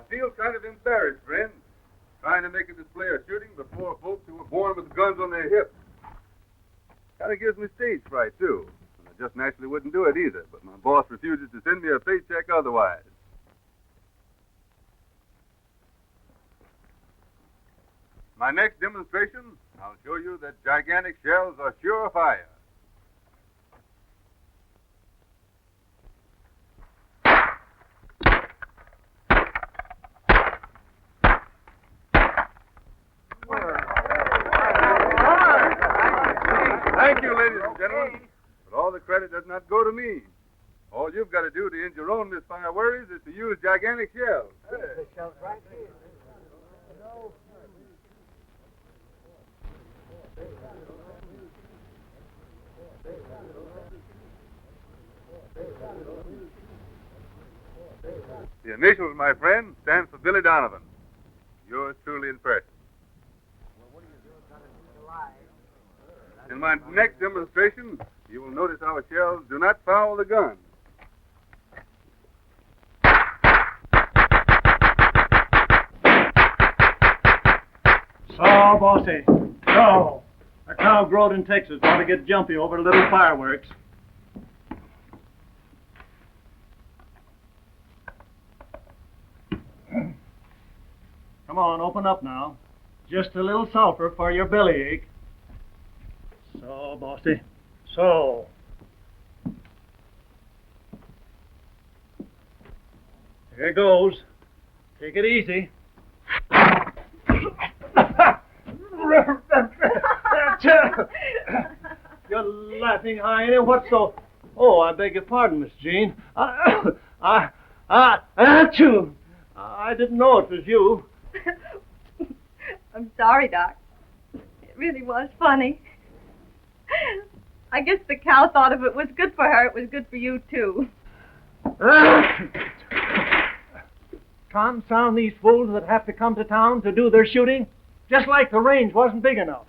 feel kind of embarrassed, friend, trying to make a display of shooting before folks who were born with guns on their hips. Kind of gives me stage fright, too. And I just naturally wouldn't do it either, but my boss refuses to send me a paycheck otherwise. My next demonstration, I'll show you that gigantic shells are sure fire. Thank you, ladies and gentlemen. But all the credit does not go to me. All you've got to do to end your own misfire worries is to use gigantic shells. The shells right here. The initials, my friend, stand for Billy Donovan. Yours truly in person. In my next demonstration, you will notice our shells do not foul the gun. So, bossy. So, a crowd growed in Texas ought to get jumpy over little fireworks. Come on, open up now. Just a little sulfur for your bellyache. So, bossy. So. Here goes. Take it easy. You're laughing, Heine. What's so... Oh, I beg your pardon, Miss Jean. Achoo! I didn't know it was you. I'm sorry, Doc. It really was funny. I guess the cow thought if it was good for her, it was good for you, too. Confound these fools that have to come to town to do their shooting. Just like the range wasn't big enough.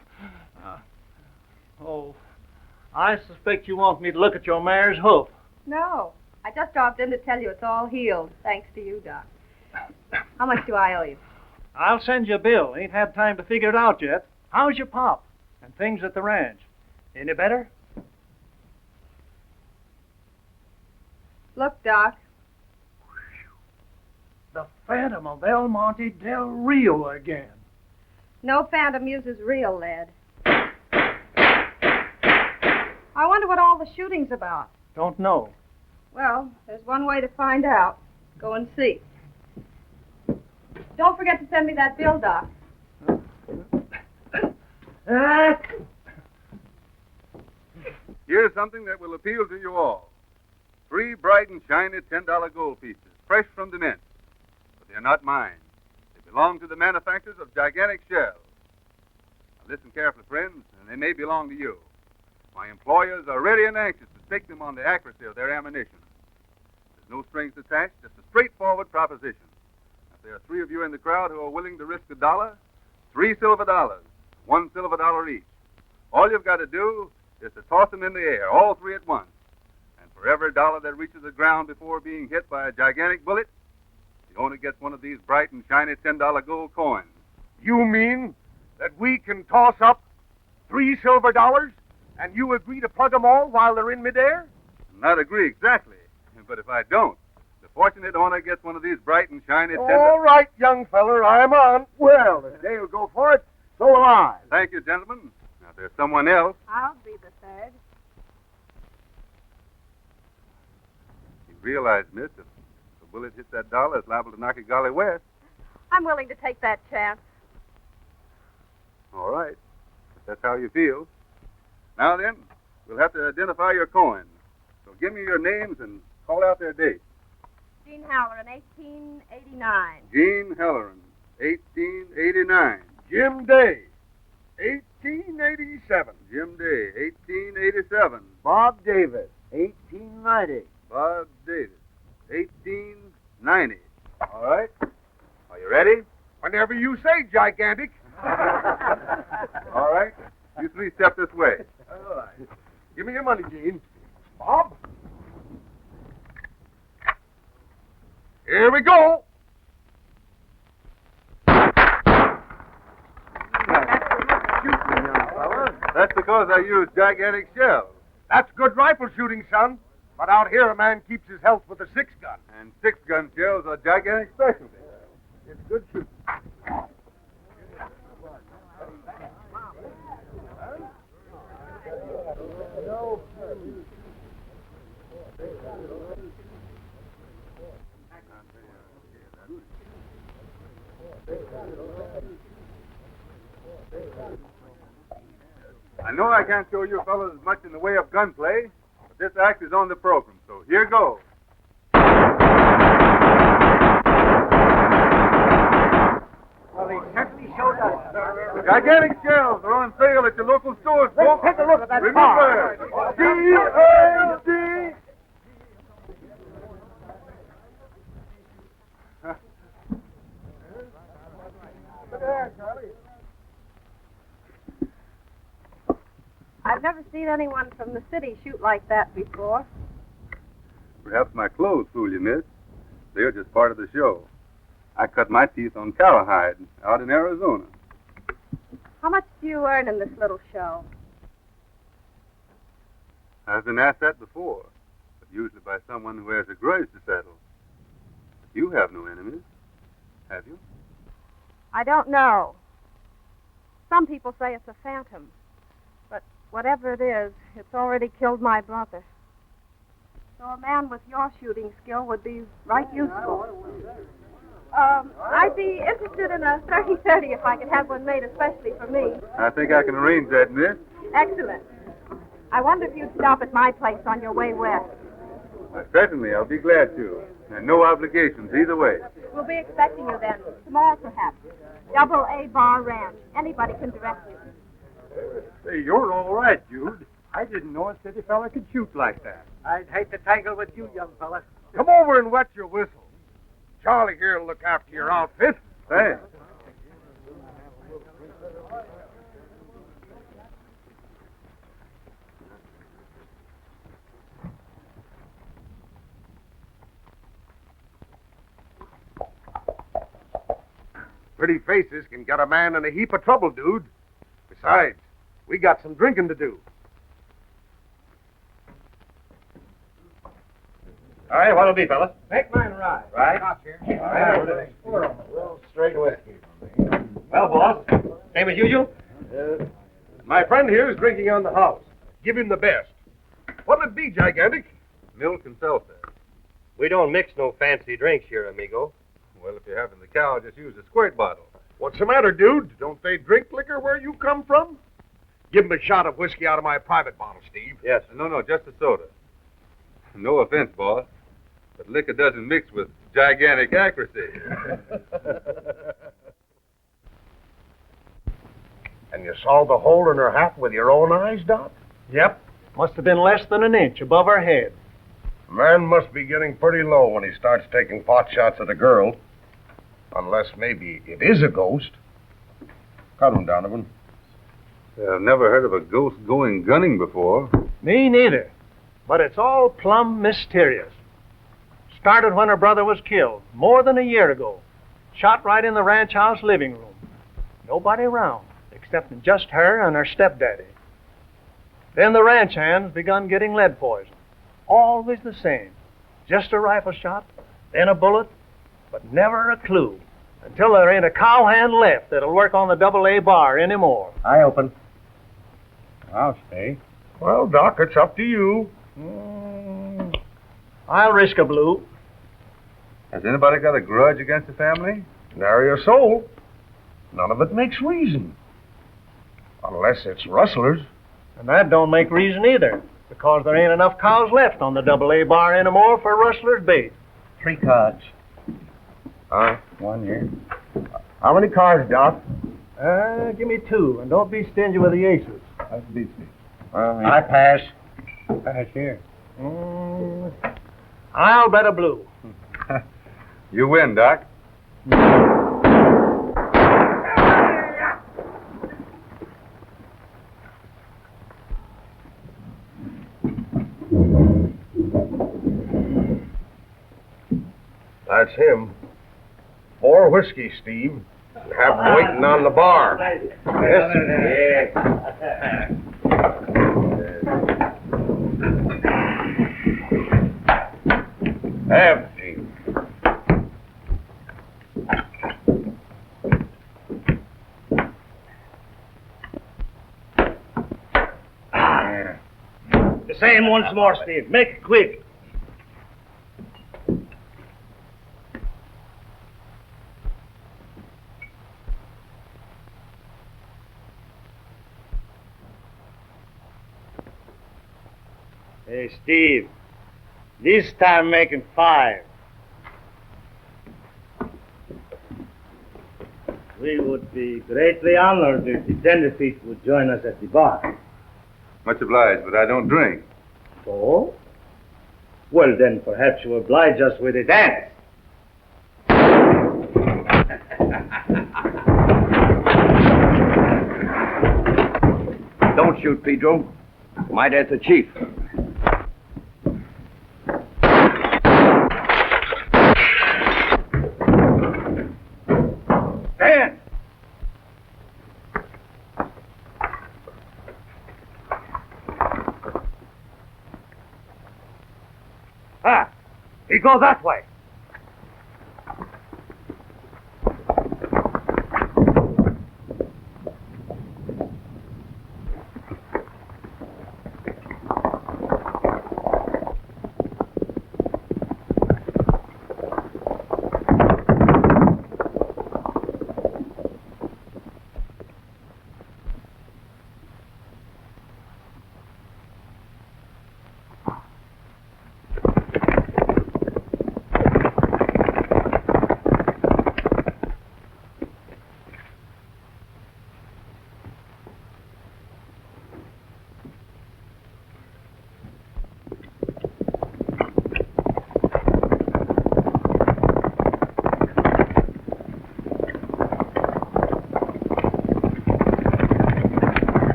I suspect you want me to look at your mare's hoof. No. I just dropped in to tell you it's all healed, thanks to you, Doc. How much do I owe you? I'll send you a bill. Ain't had time to figure it out yet. How's your pop? And things at the ranch? Any better? Look, Doc. The Phantom of El Monte Del Rio again. No phantom uses real lead. I wonder what all the shooting's about. Don't know. Well, there's one way to find out. Go and see. Don't forget to send me that bill, Doc. Here's something that will appeal to you all. 3 bright and shiny $10 gold pieces, fresh from the mint. But they're not mine. They belong to the manufacturers of gigantic shells. Now listen carefully, friends, and they may belong to you. My employers are ready and anxious to stake them on the accuracy of their ammunition. There's no strings attached, just a straightforward proposition. If there are 3 of you in the crowd who are willing to risk $1, 3 silver dollars, $1 silver dollar each. All you've got to do is to toss them in the air, all 3 at once. And for every dollar that reaches the ground before being hit by a gigantic bullet, the owner gets one of these bright and shiny $10 gold coins. You mean that we can toss up 3 silver dollars and you agree to plug them all while they're in midair? Not agree exactly, but if I don't, the fortunate owner gets one of these bright and shiny $10. All right, young feller, I'm on. Well, if they'll go for it, so will I. Thank you, gentlemen. Now, if there's someone else. I'll be the third. You realize, miss, if the bullet hits that dollar, it's liable to knock it golly west. I'm willing to take that chance. All right, if that's how you feel. Now then, we'll have to identify your coins. So give me your names and call out their dates. Jean Halloran, 1889. Jean Halloran, 1889. Jim Day, 1887. Jim Day, 1887. Bob Davis, 1890. Bob Davis, 1890. All right. Are you ready? Whenever you say, gigantic. All right. You 3 step this way. All right. Give me your money, Gene. Bob. Here we go. because I use gigantic shells. That's good rifle shooting, son. But out here, a man keeps his health with a 6-gun. And 6-gun shells are gigantic specialty. It's good shooting. I know I can't show you fellows much in the way of gunplay, but this act is on the program, so here goes. Well, he certainly showed us. The gigantic shells are on sale at your local stores, folks. Let's take a look at that Remember, G-A-D. I've never seen anyone from the city shoot like that before. Perhaps my clothes fool you, miss. They're just part of the show. I cut my teeth on cowhide out in Arizona. How much do you earn in this little show? I've been asked that before, but usually by someone who has a grudge to settle. But you have no enemies, have you? I don't know. Some people say it's a phantom. But whatever it is, it's already killed my brother. So a man with your shooting skill would be right useful. I'd be interested in a 30-30 if I could have one made especially for me. I think I can arrange that, miss. Excellent. I wonder if you'd stop at my place on your way west. Certainly, I'll be glad to. And no obligations either way. We'll be expecting you then. Tomorrow, perhaps. Double A Bar Ranch. Anybody can direct you. Say, you're all right, Jude. I didn't know a city fella could shoot like that. I'd hate to tangle with you, young fella. Come over and wet your whistle. Charlie here will look after your outfit. Thanks. Pretty faces can get a man in a heap of trouble, dude. Besides, we got some drinking to do. All right, what'll it be, fella? Make mine right. Right. Well, straight whiskey. Well, boss, same as usual? My friend here is drinking on the house. Give him the best. What'll it be, gigantic? Milk and seltzer. We don't mix no fancy drinks here, amigo. Well, if you're having the cow, just use a squirt bottle. What's the matter, dude? Don't they drink liquor where you come from? Give him a shot of whiskey out of my private bottle, Steve. Yes. No, just a soda. No offense, boss, but liquor doesn't mix with gigantic accuracy. And you saw the hole in her hat with your own eyes, Doc? Yep. Must have been less than an inch above her head. Man must be getting pretty low when he starts taking pot shots at a girl. Unless maybe it is a ghost. Cut him, Donovan. I've never heard of a ghost going gunning before. Me neither. But it's all plumb mysterious. Started when her brother was killed, more than a year ago. Shot right in the ranch house living room. Nobody around, except just her and her stepdaddy. Then the ranch hands begun getting lead poison. Always the same. Just a rifle shot, then a bullet, but never a clue. Until there ain't a cowhand left that'll work on the Double A bar anymore. I open. I'll stay. Well, Doc, it's up to you. I'll risk a blue. Has anybody got a grudge against the family? Nary a soul. None of it makes reason. Unless it's rustlers. And that don't make reason either, because there ain't enough cows left on the Double A bar anymore for rustlers' bait. 3 cards. Huh? 1 here. How many cards, Doc? Give me 2, and don't be stingy with the aces. That beats me. Well, I pass. Pass here. I'll bet a blue. You win, Doc. That's him. 4 whiskey, Steve. And have him waiting on the bar. Yeah. Have, Steve. The same once more, Steve. Make it quick. Hey, Steve. This time making 5. We would be greatly honored if the tenderfeet would join us at the bar. Much obliged, but I don't drink. So? Well, then perhaps you oblige us with a dance. Don't shoot, Pedro. My dad's the chief. Dance! Ah, he goes that way.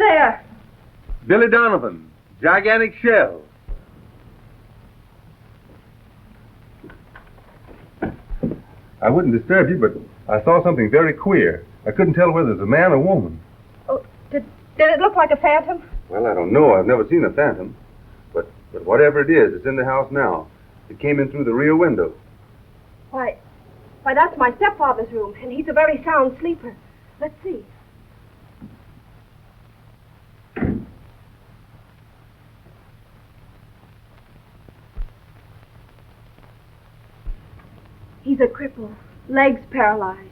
there? Billy Donovan, gigantic shell. I wouldn't disturb you, but I saw something very queer. I couldn't tell whether it was a man or woman. Oh, Did it look like a phantom? Well, I don't know. I've never seen a phantom. But whatever it is, it's in the house now. It came in through the rear window. Why, that's my stepfather's room, and he's a very sound sleeper. Let's see. He's a cripple, legs paralyzed.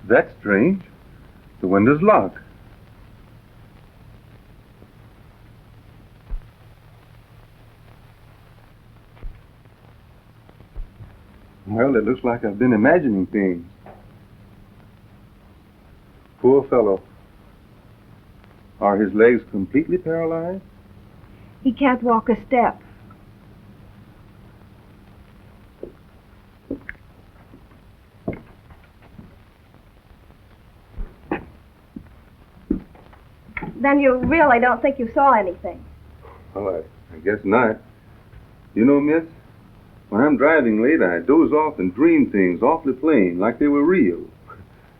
That's strange. The window's locked. Well, it looks like I've been imagining things. Poor fellow. Are his legs completely paralyzed? He can't walk a step. Then you really don't think you saw anything? Well, I guess not. You know, miss, when I'm driving late, I doze off and dream things awfully plain, like they were real.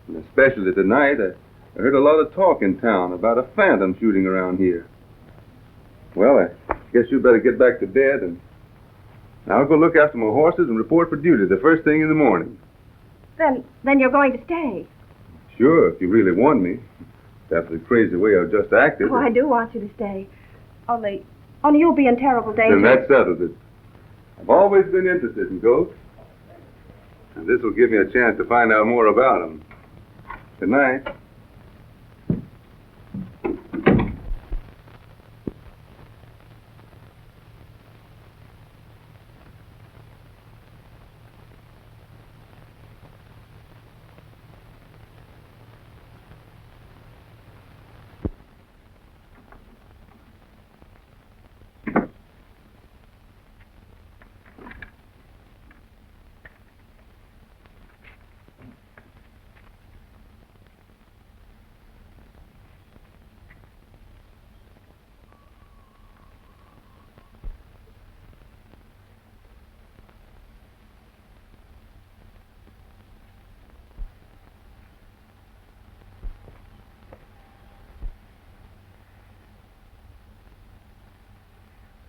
And especially tonight, I heard a lot of talk in town about a phantom shooting around here. Well, I guess you better get back to bed, and I'll go look after my horses and report for duty the first thing in the morning. Then you're going to stay? Sure, if you really want me. That's the crazy way I've just acted. Oh, I do want you to stay. Only you'll be in terrible danger. Then that settles it. I've always been interested in ghosts. And this will give me a chance to find out more about them. Good night.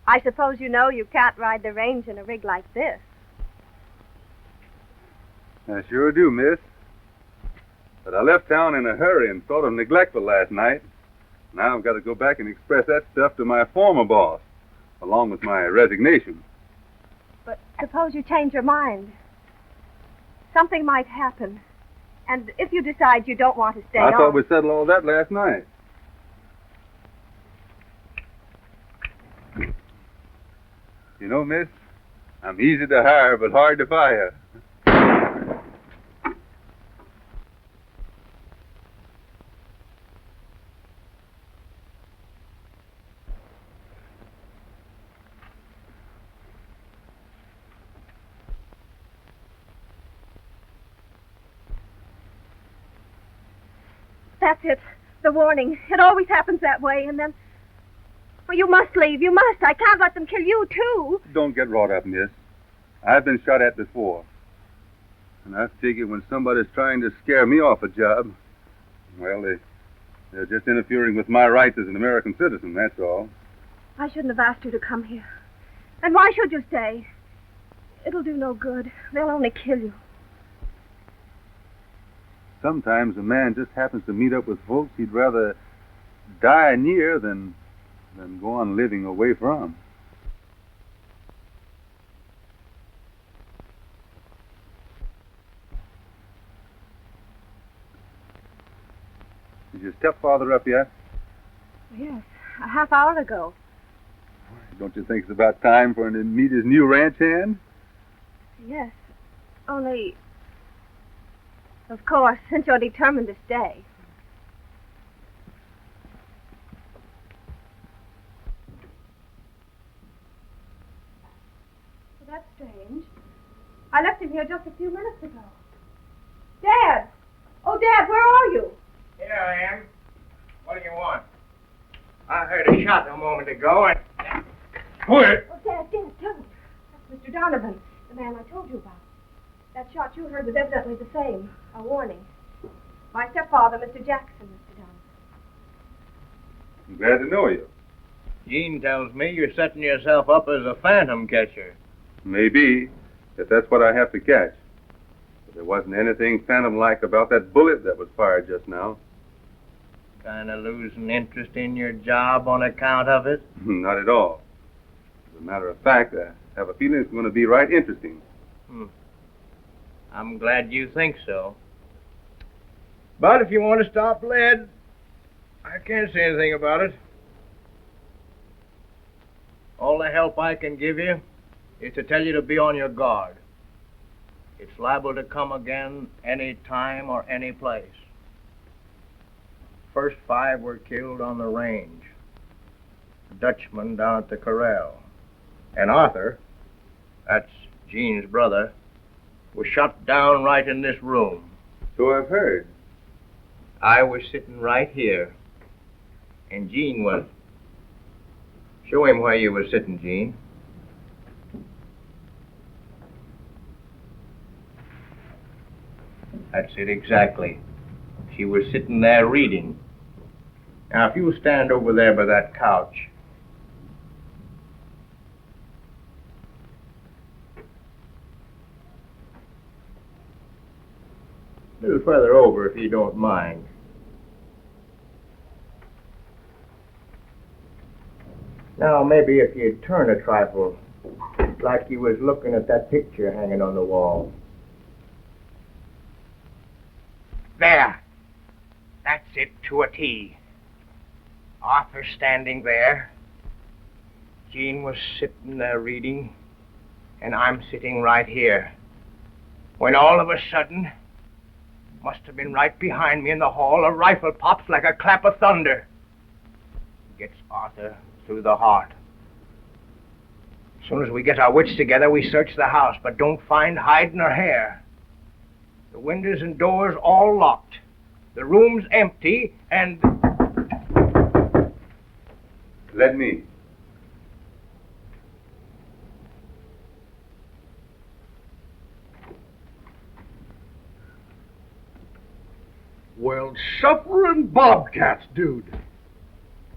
I suppose you know you can't ride the range in a rig like this. I sure do, miss. But I left town in a hurry and sort of neglectful last night. Now I've got to go back and express that stuff to my former boss, along with my resignation. But suppose you change your mind. Something might happen. And if you decide you don't want to stay I thought we settled all that last night. You know, miss, I'm easy to hire, but hard to fire. That's it. The warning. It always happens that way, and then... Well, you must leave. You must. I can't let them kill you, too. Don't get wrought up, miss. I've been shot at before. And I figure when somebody's trying to scare me off a job, well, they're just interfering with my rights as an American citizen, that's all. I shouldn't have asked you to come here. And why should you stay? It'll do no good. They'll only kill you. Sometimes a man just happens to meet up with folks he'd rather die near than go on living away from. Is your stepfather up yet? Yes, a half hour ago. Don't you think it's about time for him to meet his new ranch hand? Yes, only... Of course, since you're determined to stay. That's strange. I left him here just a few minutes ago. Dad! Oh, Dad, where are you? Here I am. What do you want? I heard a shot a moment ago and... Quit! Oh, Dad, tell him. That's Mr. Donovan, the man I told you about. That shot you heard was evidently the same. A warning. My stepfather, Mr. Jackson, Mr. Donovan. I'm glad to know you. Gene tells me you're setting yourself up as a phantom catcher. Maybe, if that's what I have to catch. But there wasn't anything phantom-like about that bullet that was fired just now. Kind of losing interest in your job on account of it? Not at all. As a matter of fact, I have a feeling it's going to be right interesting. I'm glad you think so. But if you want to stop lead, I can't say anything about it. All the help I can give you is to tell you to be on your guard. It's liable to come again any time or any place. First 5 were killed on the range. A Dutchman down at the corral. And Arthur, that's Gene's brother, was shot down right in this room. So I've heard. I was sitting right here, and Gene was. Show him where you were sitting, Gene. That's it exactly. She was sitting there reading. Now, if you stand over there by that couch. A little further over, if you don't mind. Now, maybe if you'd turn a trifle, like you was looking at that picture hanging on the wall. There. That's it to a T. Arthur standing there. Gene was sitting there reading, and I'm sitting right here. When all of a sudden, must have been right behind me in the hall, a rifle pops like a clap of thunder. Gets Arthur through the heart. As soon as we get our wits together, we search the house, but don't find hide nor hair. The windows and doors all locked. The room's empty, and... Let me. Well, suffering bobcats, dude.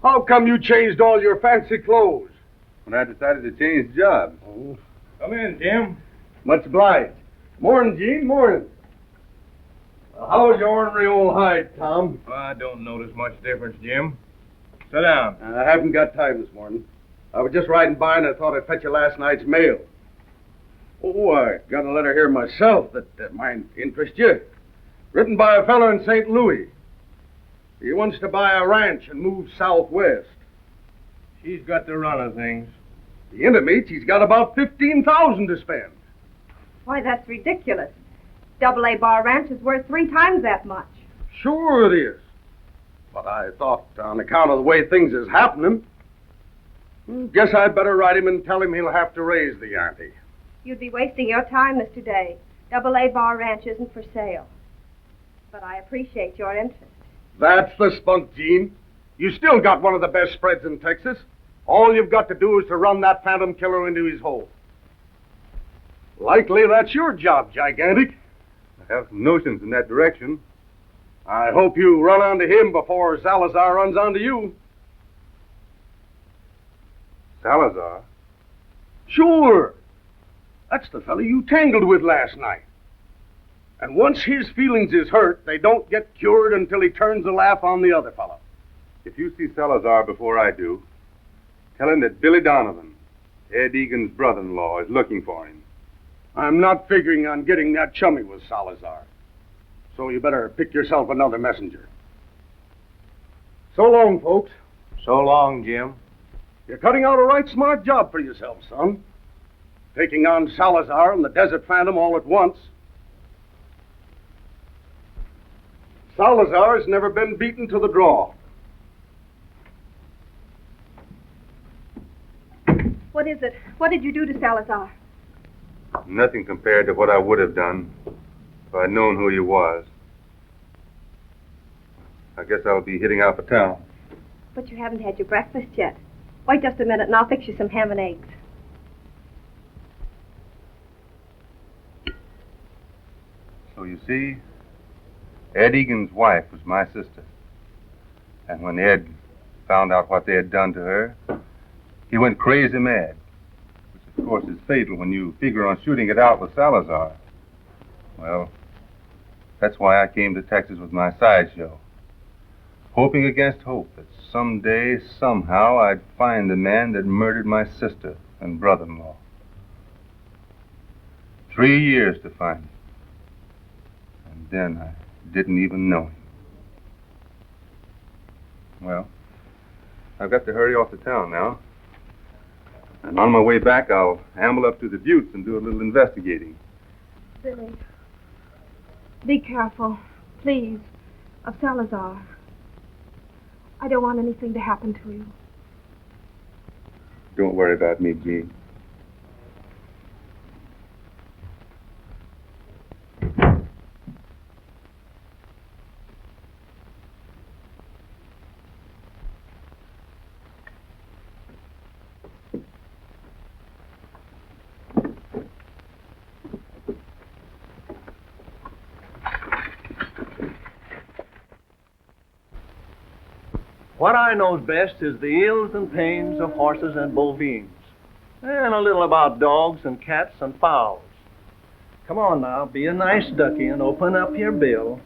How come you changed all your fancy clothes? When I decided to change jobs. Oh. Come in, Jim. Much obliged. Morning, Gene, morning. Well, how's your ornery old hide, Tom? I don't notice much difference, Jim. Sit down. I haven't got time this morning. I was just riding by and I thought I'd fetch you last night's mail. Oh, I got a letter here myself that might interest you. Written by a fellow in St. Louis. He wants to buy a ranch and move southwest. She's got the run of things. He intimates he's got about $15,000 to spend. Why, that's ridiculous. Double-A Bar Ranch is worth 3 times that much. Sure it is. But I thought, on account of the way things is happening, guess I'd better write him and tell him he'll have to raise the ante. You'd be wasting your time, Mr. Day. Double-A Bar Ranch isn't for sale. But I appreciate your interest. That's the spunk, Gene. You still got one of the best spreads in Texas. All you've got to do is to run that phantom killer into his hole. Likely that's your job, Gigantic. I have some notions in that direction. I hope you run onto him before Salazar runs onto you. Salazar? Sure. That's the fellow you tangled with last night. And once his feelings is hurt, they don't get cured until he turns the laugh on the other fellow. If you see Salazar before I do, tell him that Billy Donovan, Ed Egan's brother-in-law, is looking for him. I'm not figuring on getting that chummy with Salazar. So you better pick yourself another messenger. So long, folks. So long, Jim. You're cutting out a right smart job for yourself, son. Taking on Salazar and the Desert Phantom all at once. Salazar's never been beaten to the draw. What is it? What did you do to Salazar? Nothing compared to what I would have done if I'd known who he was. I guess I'll be hitting out for town. But you haven't had your breakfast yet. Wait just a minute and I'll fix you some ham and eggs. So you see, Ed Egan's wife was my sister. And when Ed found out what they had done to her, he went crazy mad, which of course is fatal when you figure on shooting it out with Salazar. Well, that's why I came to Texas with my sideshow, hoping against hope that someday, somehow, I'd find the man that murdered my sister and brother-in-law. 3 years to find him. And then I didn't even know him. Well, I've got to hurry off to town now. And on my way back, I'll amble up to the Buttes and do a little investigating. Billy, be careful, please, of Salazar. I don't want anything to happen to you. Don't worry about me, Jean. What I knows best is the ills and pains of horses and bovines, and a little about dogs and cats and fowls. Come on now, be a nice ducky and open up your bill.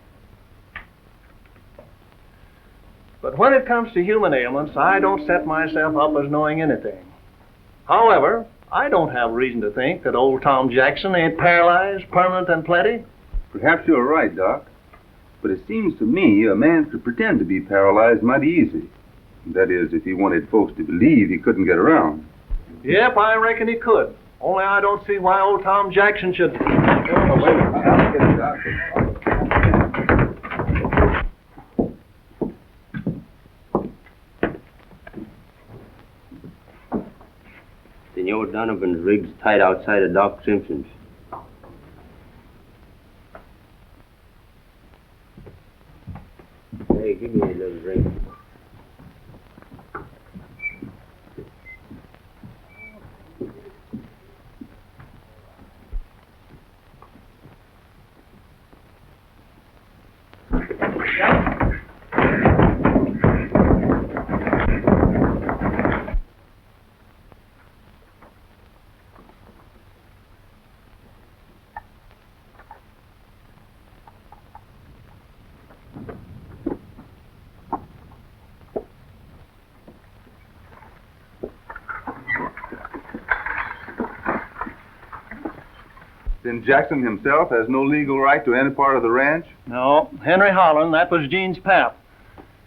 But when it comes to human ailments, I don't set myself up as knowing anything. However, I don't have reason to think that old Tom Jackson ain't paralyzed, permanent and plenty. Perhaps you're right, Doc. But it seems to me a man could pretend to be paralyzed mighty easy. That is, if he wanted folks to believe he couldn't get around. Yep, I reckon he could. Only I don't see why old Tom Jackson should... Oh, wait a minute. I'll get it, Doc. Senor Donovan's rig's tied outside of Doc Simpson's. Hey, give me a little drink. Then Jackson himself has no legal right to any part of the ranch? No, Henry Holland, that was Gene's pap.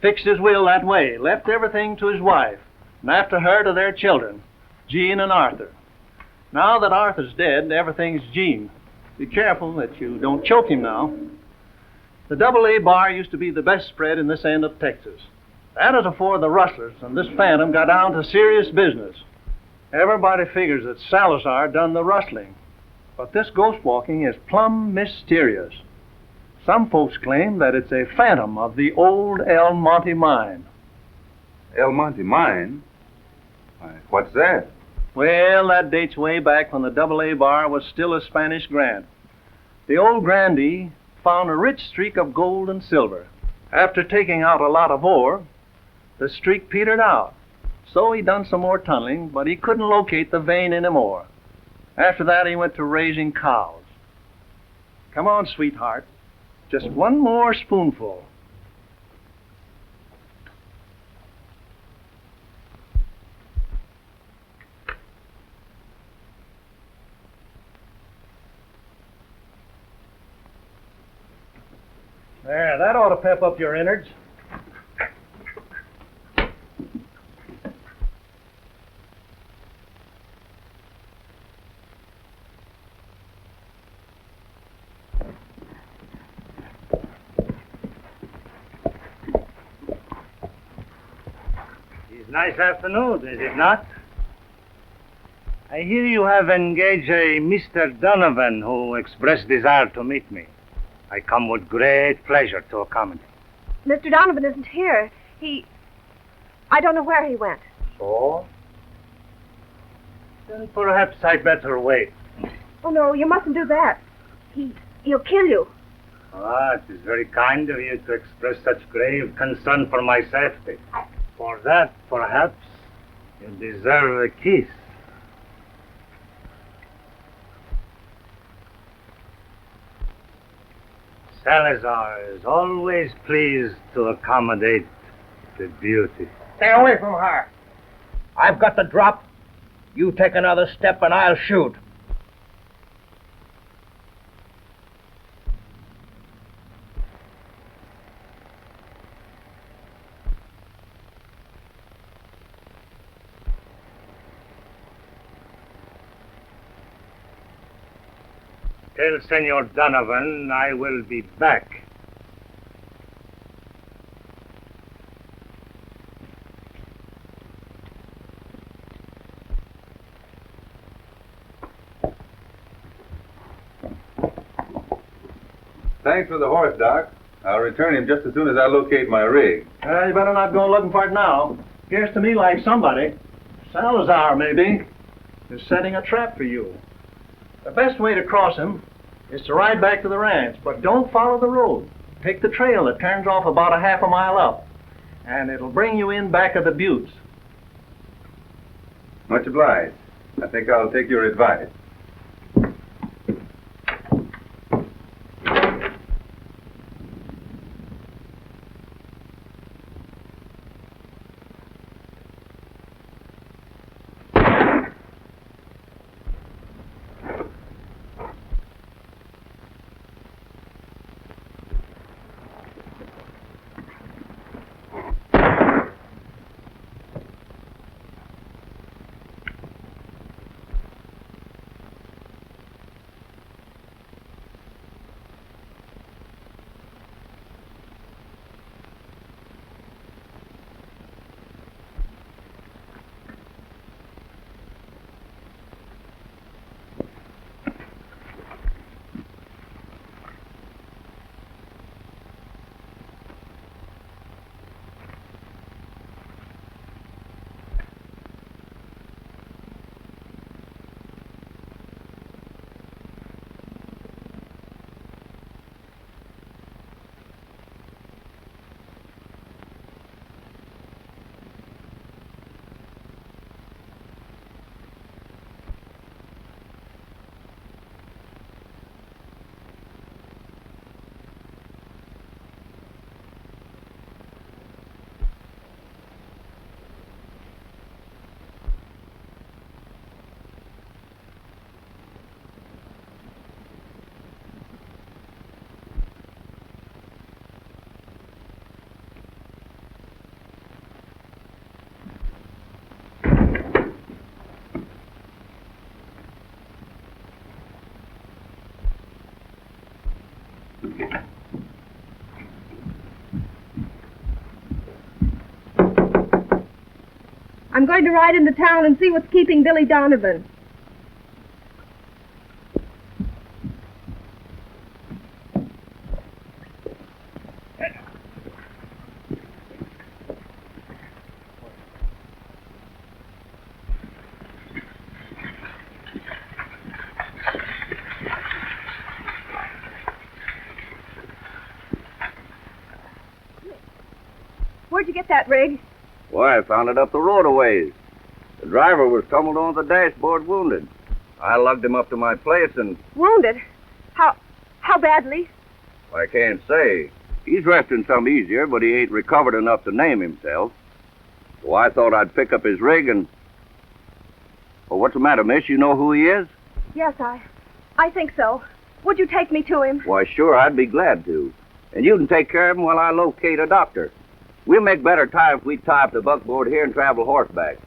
Fixed his will that way, left everything to his wife, and after her to their children, Gene and Arthur. Now that Arthur's dead, everything's Gene. Be careful that you don't choke him now. The AA bar used to be the best spread in this end of Texas. That is afore the rustlers and this phantom got down to serious business. Everybody figures that Salazar done the rustling. But this ghost walking is plumb mysterious. Some folks claim that it's a phantom of the old El Monte mine. El Monte mine? Why, what's that? Well, that dates way back when the AA bar was still a Spanish grant. The old grandee found a rich streak of gold and silver. After taking out a lot of ore, the streak petered out. So he done some more tunneling, but he couldn't locate the vein anymore. After that, he went to raising cows. Come on, sweetheart. Just one more spoonful. There, that ought to pep up your innards. Nice afternoon, is it not? I hear you have engaged a Mr. Donovan who expressed desire to meet me. I come with great pleasure to accommodate. Mr. Donovan isn't here. I don't know where he went. So? Then perhaps I'd better wait. Oh, no, you mustn't do that. He'll kill you. Ah, it is very kind of you to express such grave concern for my safety. For that, perhaps, you deserve a kiss. Salazar is always pleased to accommodate the beauty. Stay away from her. I've got the drop. You take another step and I'll shoot. Tell Senor Donovan I will be back. Thanks for the horse, Doc. I'll return him just as soon as I locate my rig. You better not go looking for it now. Appears to me like somebody, Salazar maybe, is setting a trap for you. The best way to cross him is to ride back to the ranch, but don't follow the road. Take the trail that turns off about a half a mile up, and it'll bring you in back of the buttes. Much obliged. I think I'll take your advice. I'm going to ride into town and see what's keeping Billy Donovan. Where'd you get that rig? Why, I found it up the road a ways. The driver was tumbled on the dashboard wounded. I lugged him up to my place and... Wounded? How badly? I can't say. He's resting some easier, but he ain't recovered enough to name himself. So I thought I'd pick up his rig and... Well, what's the matter, miss? You know who he is? Yes, I think so. Would you take me to him? Why, sure, I'd be glad to. And you can take care of him while I locate a doctor. We'll make better time if we tie up the buckboard here and travel horseback.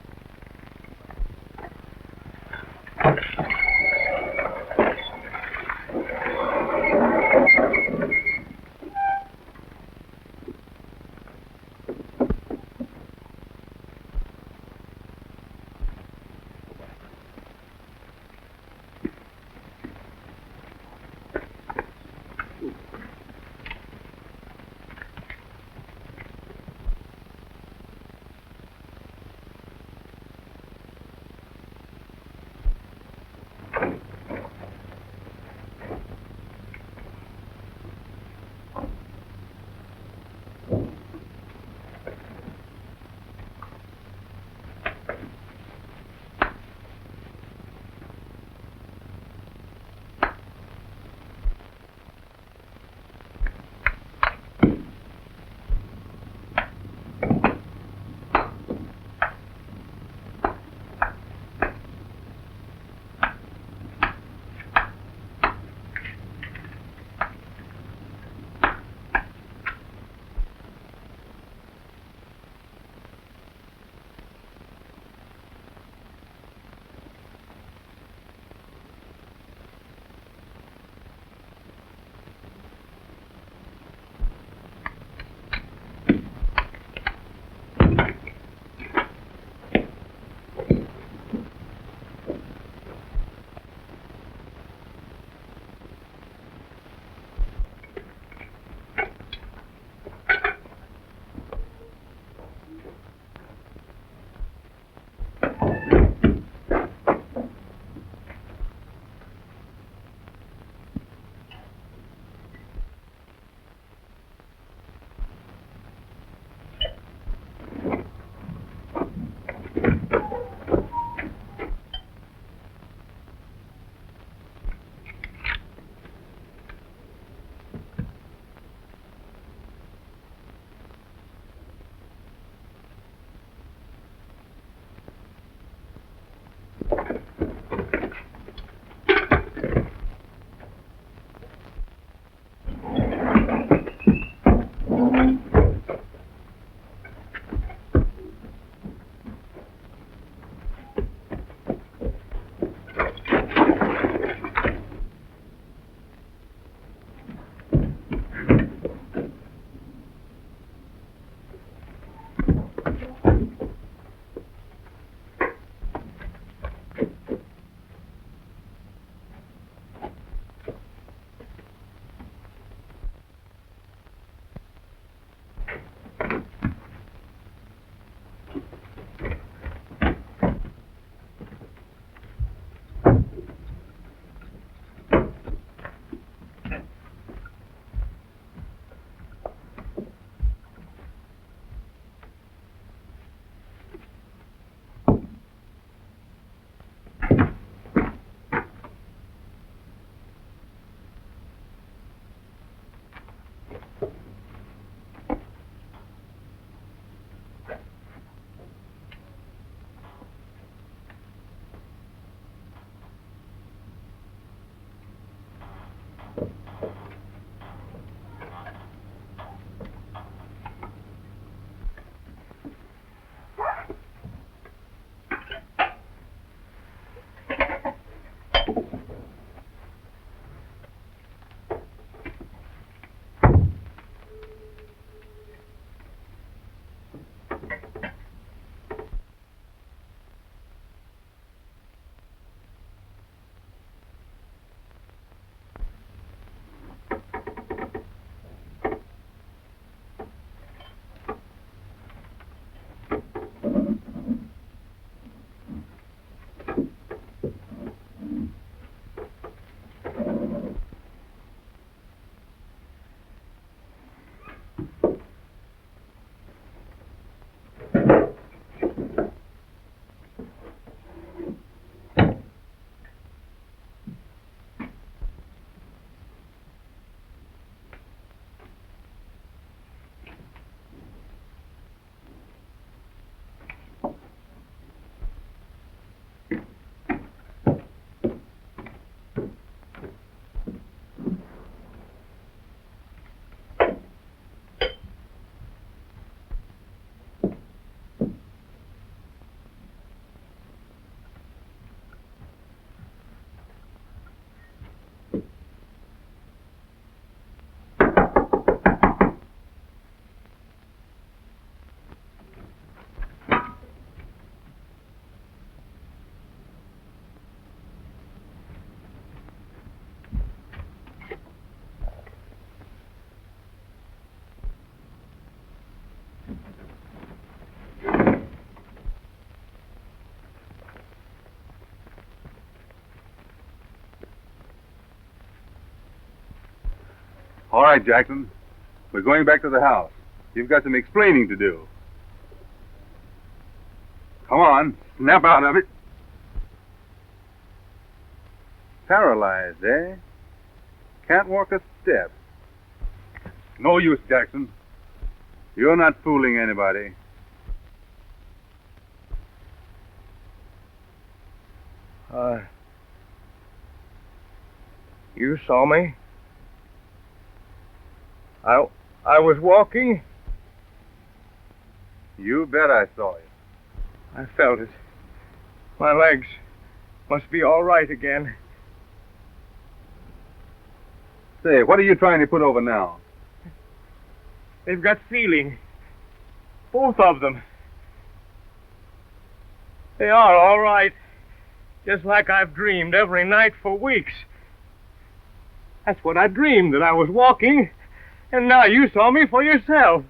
All right, Jackson. We're going back to the house. You've got some explaining to do. Come on, snap out of it. Paralyzed, eh? Can't walk a step. No use, Jackson. You're not fooling anybody. You saw me? I was walking. You bet I saw you. I felt it. My legs must be all right again. Say, what are you trying to put over now? They've got feeling. Both of them. They are all right. Just like I've dreamed every night for weeks. That's what I dreamed, that I was walking, and now you saw me for yourself.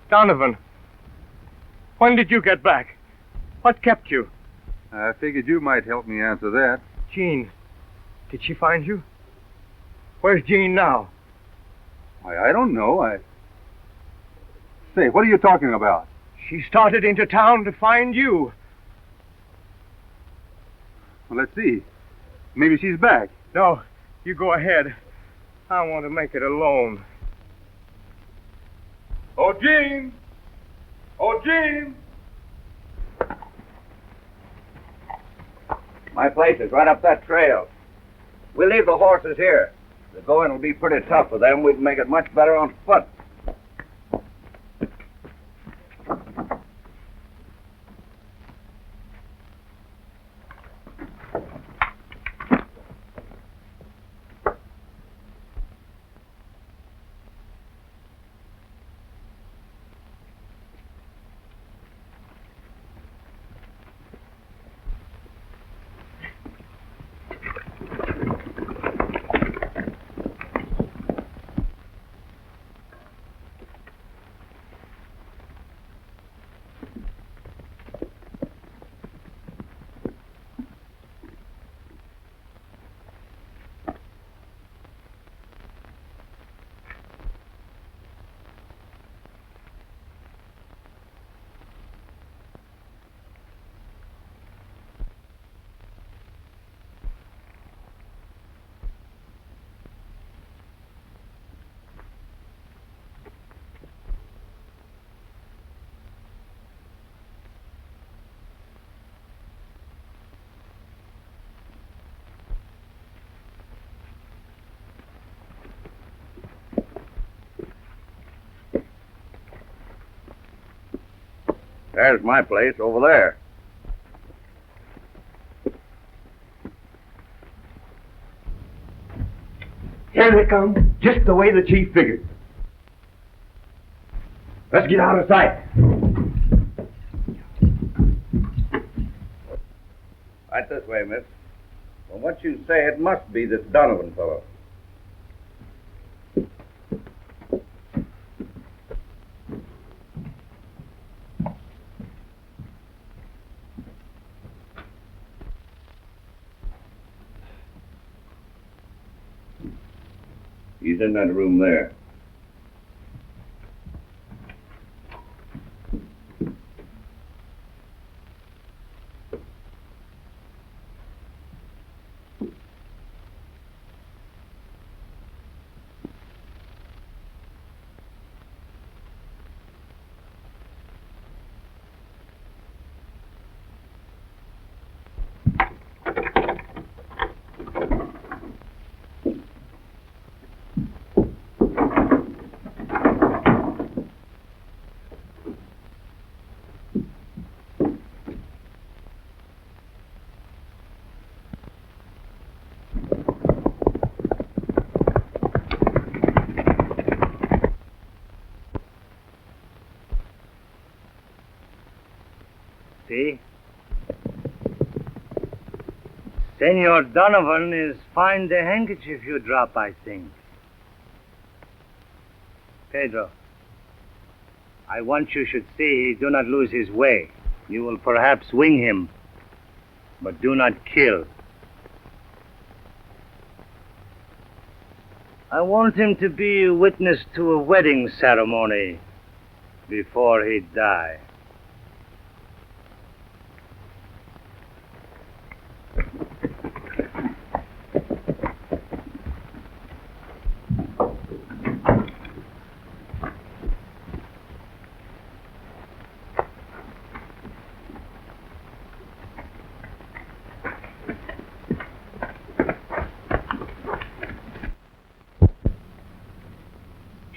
Donovan, when did you get back? What kept you? I figured you might help me answer that. Jean, did she find you? Where's Jean now? Why, I don't know. Say, what are you talking about? She started into town to find you. Well, let's see. Maybe she's back. No, you go ahead. I want to make it alone. Oh, Jean! Oh, Jean! My place is right up that trail. We'll leave the horses here. The going will be pretty tough for them. We'd make it much better on foot. There's my place over there. Here they come, just the way the chief figured. Let's get out of sight. Right this way, miss. From what you say, it must be this Donovan fellow. He's in that room there. See? Senor Donovan is find the handkerchief you drop, I think. Pedro, I want you should see he do not lose his way. You will perhaps wing him but do not kill. I want him to be a witness to a wedding ceremony before he die.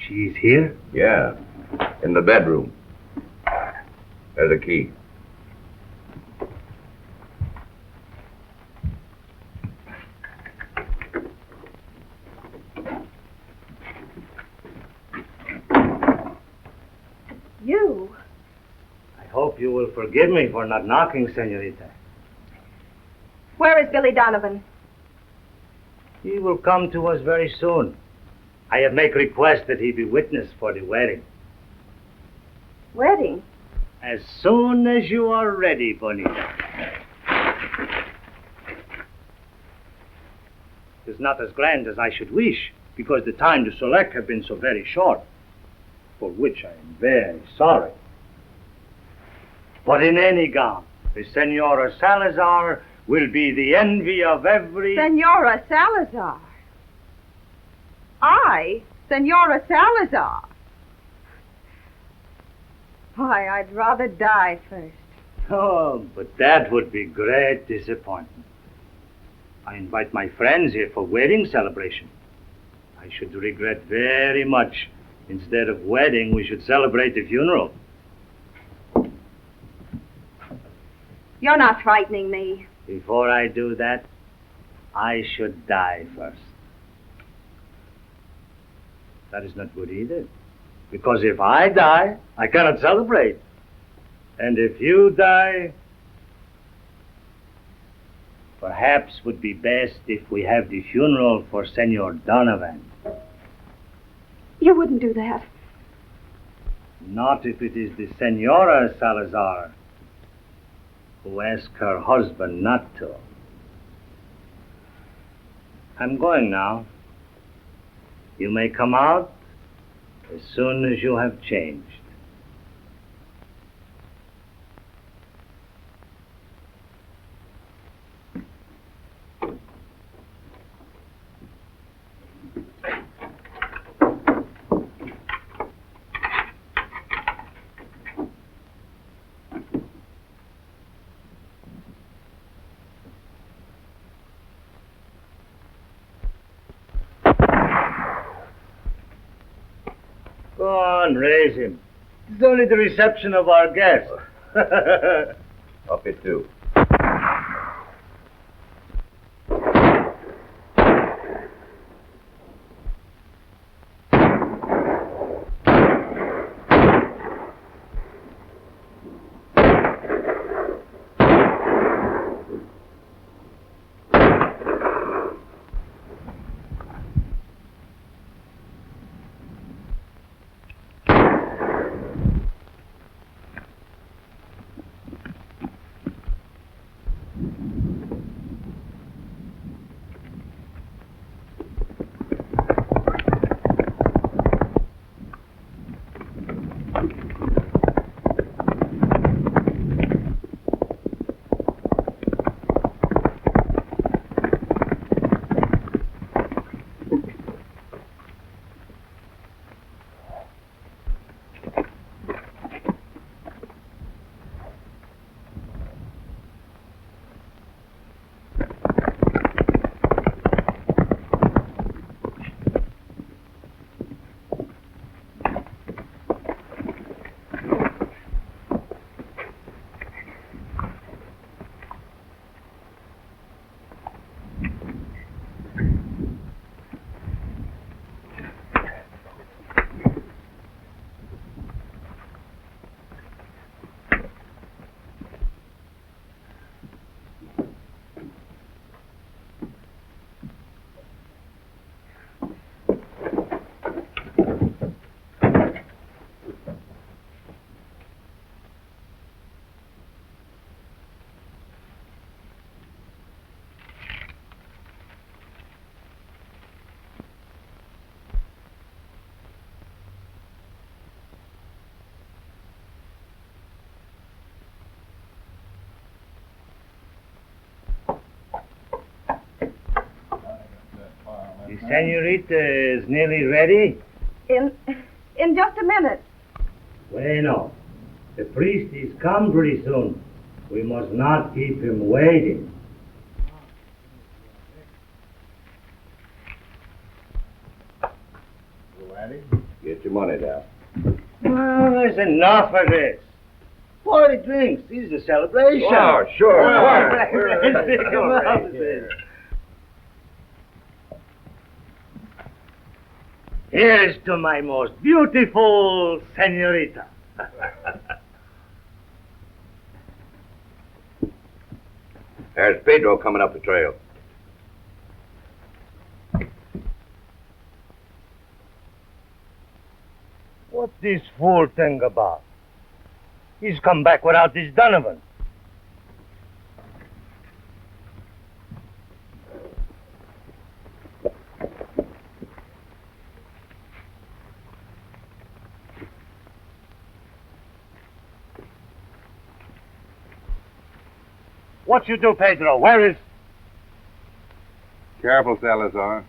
She's here? Yeah, in the bedroom. There's a key. You? I hope you will forgive me for not knocking, senorita. Where is Billy Donovan? He will come to us very soon. I have make request that he be witness for the wedding. Wedding? As soon as you are ready, Bonita. It's not as grand as I should wish, because the time to select have been so very short, for which I am very sorry. But in any gown, the Senora Salazar will be the envy of every... Senora Salazar? I? Senora Salazar? Why, I'd rather die first. Oh, but that would be great disappointment. I invite my friends here for wedding celebration. I should regret very much. Instead of wedding, we should celebrate the funeral. You're not frightening me. Before I do that, I should die first. That is not good either. Because if I die, I cannot celebrate. And if you die, perhaps would be best if we have the funeral for Senor Donovan. You wouldn't do that. Not if it is the Senora Salazar who asked her husband not to. I'm going now. You may come out as soon as you have changed. Go on, raise him. It's only the reception of our guest. Up it too. Senorita is nearly ready? In just a minute. Bueno. The priest is come pretty soon. We must not keep him waiting. Get your money down. Oh, there's enough of this. Party drinks. This is a celebration. Oh, sure. Come on. Here's to my most beautiful senorita. There's Pedro coming up the trail. What's this fool thing about? He's come back without this Donovan. What you do, Pedro? Where is... Careful, Salazar.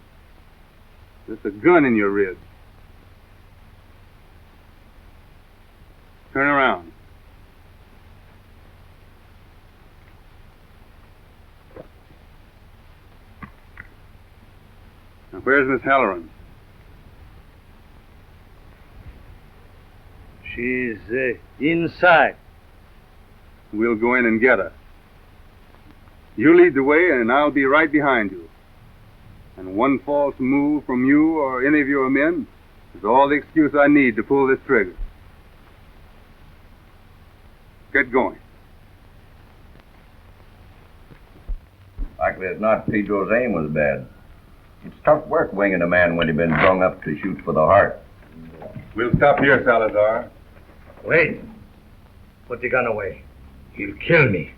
There's a gun in your ribs. Turn around. Now, where's Miss Halloran? She's inside. We'll go in and get her. You lead the way, and I'll be right behind you. And one false move from you or any of your men is all the excuse I need to pull this trigger. Get going. Likely it's not Pedro's aim was bad. It's tough work winging a man when he's been brung up to shoot for the heart. We'll stop here, Salazar. Wait. Put the gun away. He'll kill me.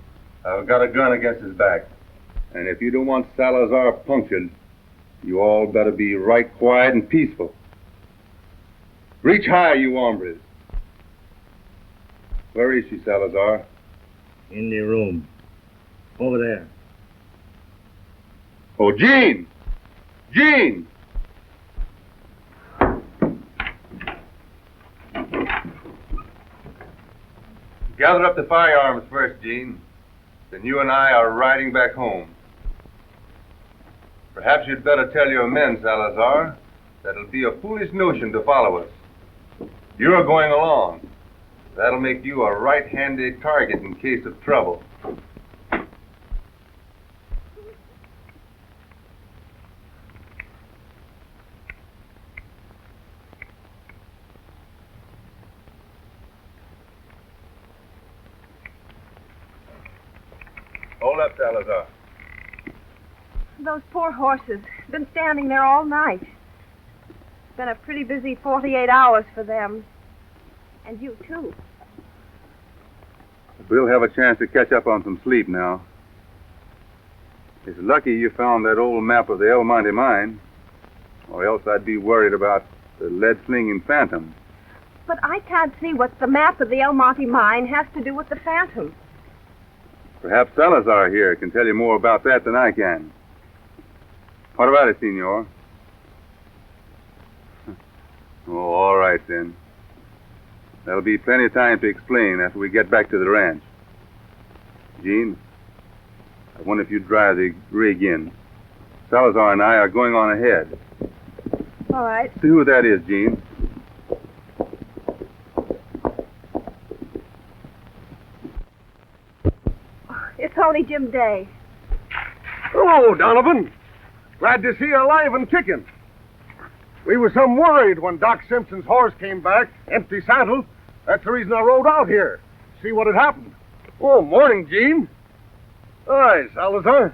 I've got a gun against his back. And if you don't want Salazar punctured, you all better be right quiet and peaceful. Reach high, you hombres. Where is she, Salazar? In the room. Over there. Oh, Jean! Jean! Gather up the firearms first, Jean. Then you and I are riding back home. Perhaps you'd better tell your men, Salazar, that it'll be a foolish notion to follow us. You're going along. That'll make you a right-handed target in case of trouble. Hold up, Salazar. Those poor horses. Been standing there all night. It's been a pretty busy 48 hours for them. And you, too. We'll have a chance to catch up on some sleep now. It's lucky you found that old map of the El Monte mine, or else I'd be worried about the lead-slinging phantom. But I can't see what the map of the El Monte mine has to do with the phantom. Perhaps Salazar here can tell you more about that than I can. What about it, Senor? Oh, all right, then. There'll be plenty of time to explain after we get back to the ranch. Jean, I wonder if you'd drive the rig in. Salazar and I are going on ahead. All right. See who that is, Jean. It's only Jim Day. Hello, Donovan. Glad to see you alive and kicking. We were some worried when Doc Simpson's horse came back, empty saddle. That's the reason I rode out here. See what had happened. Oh, morning, Gene. Hi, Salazar.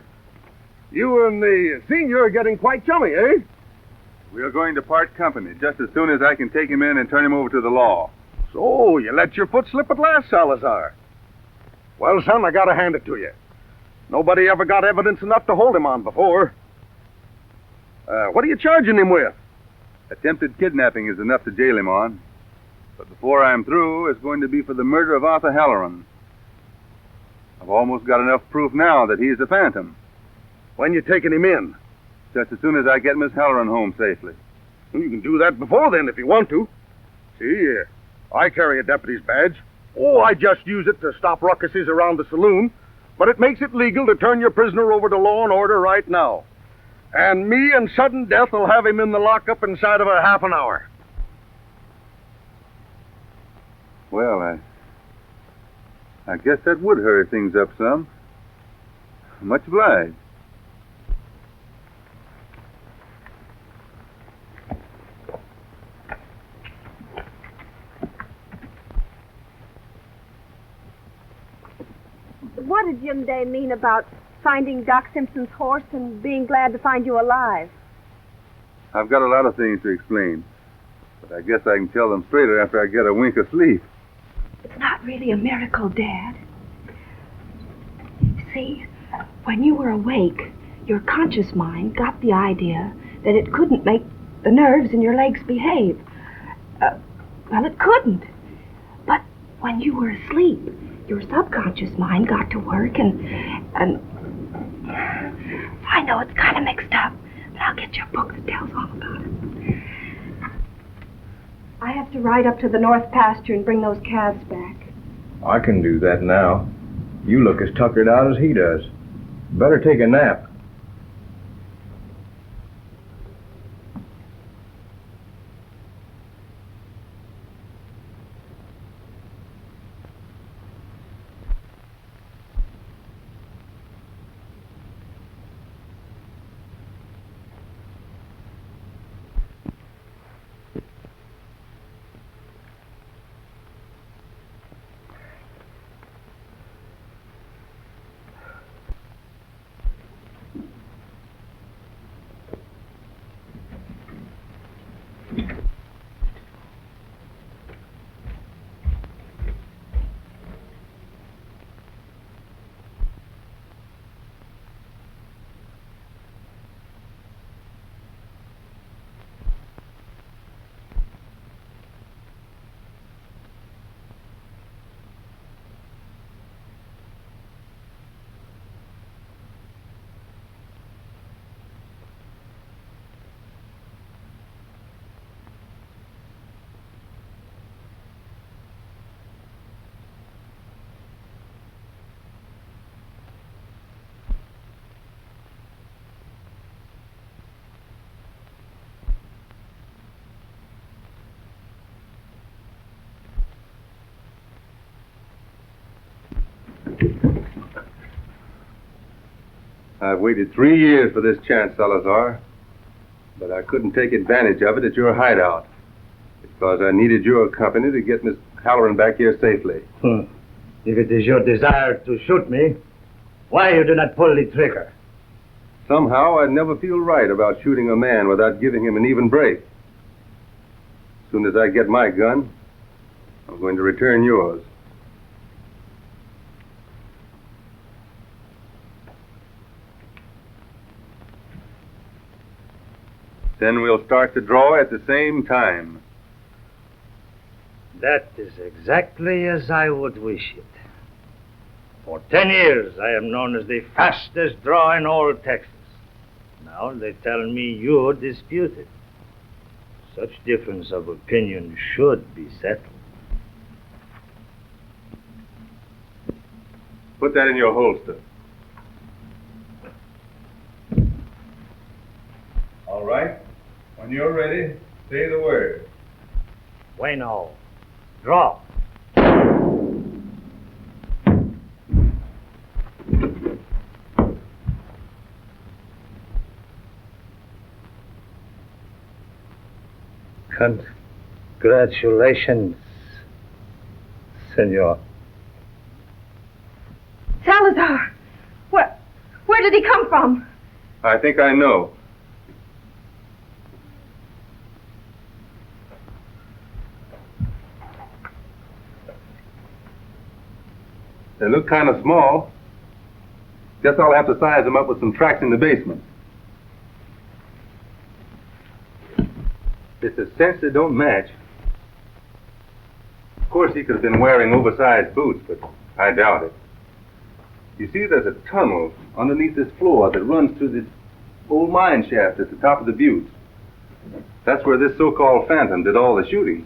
You and the senior are getting quite chummy, eh? We are going to part company just as soon as I can take him in and turn him over to the law. So, you let your foot slip at last, Salazar. Well, son, I gotta hand it to you. Nobody ever got evidence enough to hold him on before. What are you charging him with? Attempted kidnapping is enough to jail him on. But before I'm through, it's going to be for the murder of Arthur Halloran. I've almost got enough proof now that he's the phantom. When you taking him in? Just as soon as I get Miss Halloran home safely. Well, you can do that before then if you want to. See, I carry a deputy's badge. Oh, I just use it to stop ruckuses around the saloon. But it makes it legal to turn your prisoner over to law and order right now. And me and sudden death will have him in the lockup inside of a half an hour. Well, I guess that would hurry things up some. Much obliged. What did Jim Day mean about finding Doc Simpson's horse and being glad to find you alive? I've got a lot of things to explain, but I guess I can tell them straighter after I get a wink of sleep. It's not really a miracle, Dad. See, when you were awake, your conscious mind got the idea that it couldn't make the nerves in your legs behave. Well, it couldn't. But when you were asleep, your subconscious mind got to work and I know it's kind of mixed up, but I'll get you a book that tells all about it. I have to ride up to the north pasture and bring those calves back. I can do that now. You look as tuckered out as he does. Better take a nap. I've waited 3 years for this chance, Salazar, but I couldn't take advantage of it at your hideout because I needed your company to get Miss Halloran back here safely. If it is your desire to shoot me, why you do not pull the trigger? Somehow I never feel right about shooting a man without giving him an even break. As soon as I get my gun, I'm going to return yours. Then we'll start to draw at the same time. That is exactly as I would wish it. For 10 years, I am known as the fastest draw in all Texas. Now they tell me you dispute it. Such difference of opinion should be settled. Put that in your holster. All right. When you're ready, say the word. Bueno. Draw. Congratulations, senor. Salazar! Where did he come from? I think I know. They look kind of small. Guess I'll have to size them up with some tracks in the basement. It's a cinch that don't match. Of course, he could have been wearing oversized boots, but I doubt it. You see, there's a tunnel underneath this floor that runs through this old mine shaft at the top of the butte. That's where this so-called phantom did all the shooting.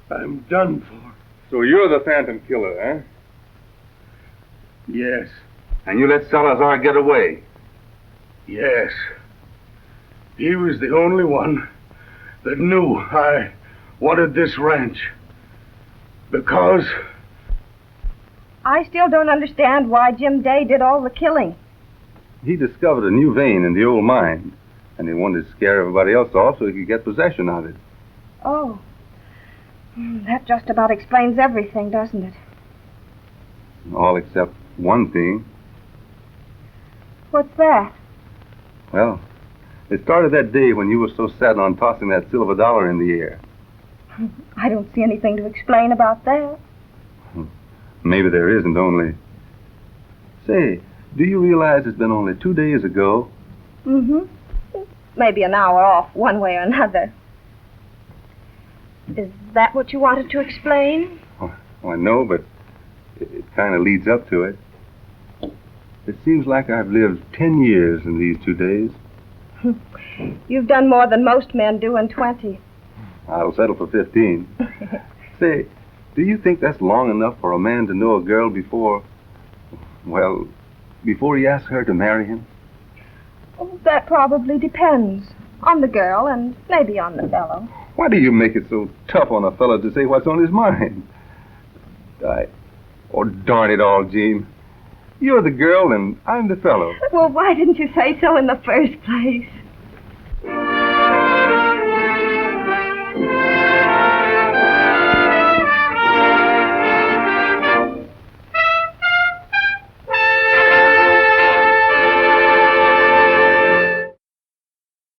I'm done for. So you're the phantom killer, eh? Yes. And you let Salazar get away? Yes. He was the only one that knew I wanted this ranch. Because... I still don't understand why Jim Day did all the killing. He discovered a new vein in the old mine, and he wanted to scare everybody else off so he could get possession of it. Oh. That just about explains everything, doesn't it? All except one thing. What's that? Well, it started that day when you were so set on tossing that silver dollar in the air. I don't see anything to explain about that. Maybe there isn't, only... Say, do you realize it's been only 2 days ago? Mm-hmm. Maybe an hour off, one way or another. Is that what you wanted to explain? Oh, I know, but it kind of leads up to it. It seems like I've lived 10 years in these 2 days. You've done more than most men do in 20. I'll settle for 15. Say, do you think that's long enough for a man to know a girl before he asks her to marry him? Oh, that probably depends on the girl and maybe on the fellow. Why do you make it so tough on a fellow to say what's on his mind? Oh, darn it all, Jean. You're the girl and I'm the fellow. Well, why didn't you say so in the first place?